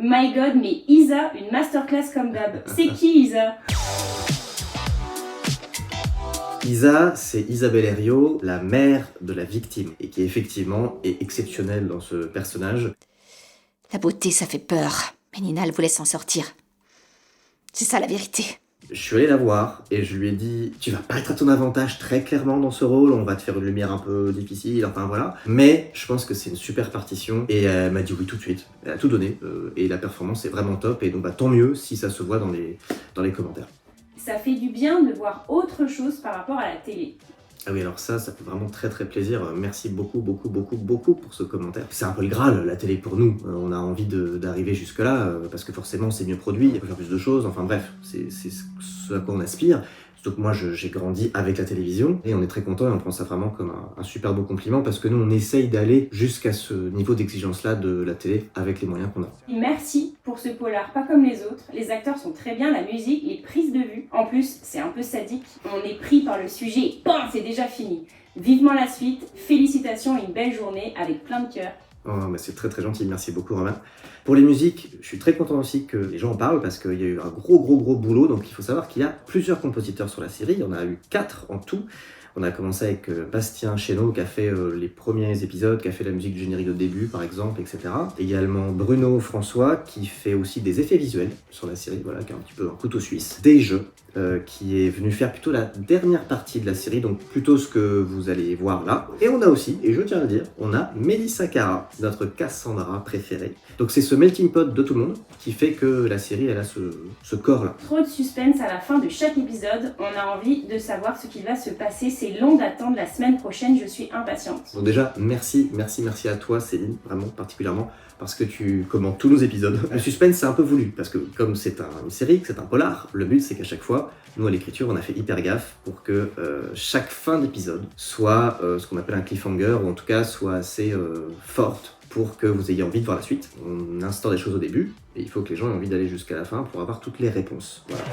My God, mais Isa, une masterclass comme d'hab. C'est qui Isa? Isa, c'est Isabelle Herriot, la mère de la victime, et qui effectivement est exceptionnelle dans ce personnage. La beauté, ça fait peur. Mais Nina, elle voulait s'en sortir. C'est ça la vérité. Je suis allé la voir et je lui ai dit « Tu vas pas être à ton avantage très clairement dans ce rôle, on va te faire une lumière un peu difficile, enfin voilà. Mais je pense que c'est une super partition. » Et elle m'a dit oui tout de suite. Elle a tout donné et la performance est vraiment top. Et donc tant mieux si ça se voit dans les commentaires. Ça fait du bien de voir autre chose par rapport à la télé. Ah oui, alors ça fait vraiment très plaisir. Merci beaucoup pour ce commentaire. C'est un peu le Graal, la télé pour nous. On a envie d'arriver jusque-là, parce que forcément c'est mieux produit, il faut faire plus de choses, enfin bref, c'est ce à quoi on aspire. Surtout que moi j'ai grandi avec la télévision, et on est très content et on prend ça vraiment comme un super beau compliment, parce que nous on essaye d'aller jusqu'à ce niveau d'exigence-là de la télé avec les moyens qu'on a. Et merci pour ce polar pas comme les autres. Les acteurs sont très bien, la musique, les prises de vue. En plus, c'est un peu sadique. On est pris par le sujet et bam, c'est déjà fini. Vivement la suite, félicitations et une belle journée avec plein de cœur. Oh, bah c'est très gentil, merci beaucoup Romain. Pour les musiques, je suis très content aussi que les gens en parlent parce qu'il y a eu un gros boulot, donc il faut savoir qu'il y a plusieurs compositeurs sur la série, il y en a eu 4 en tout. On a commencé avec Bastien Chéneau qui a fait les premiers épisodes, qui a fait la musique du générique de début par exemple, etc. Également Bruno François qui fait aussi des effets visuels sur la série, voilà, qui est un petit peu un couteau suisse. Des jeux, qui est venu faire plutôt la dernière partie de la série, donc plutôt ce que vous allez voir là. Et on a aussi, et je tiens à le dire, on a Mélissa Cara, notre Cassandra préférée. Donc c'est ce melting pot de tout le monde qui fait que la série elle a ce corps-là. Trop de suspense à la fin de chaque épisode, on a envie de savoir ce qui va se passer, c'est long d'attendre la semaine prochaine, je suis impatiente. Donc déjà, merci à toi Céline, vraiment particulièrement, parce que tu commentes tous nos épisodes. Le suspense c'est un peu voulu, parce que comme c'est une série, que c'est un polar, le but c'est qu'à chaque fois, nous à l'écriture on a fait hyper gaffe pour que chaque fin d'épisode soit ce qu'on appelle un cliffhanger, ou en tout cas soit assez forte, pour que vous ayez envie de voir la suite. On instaure des choses au début, et il faut que les gens aient envie d'aller jusqu'à la fin pour avoir toutes les réponses. Voilà.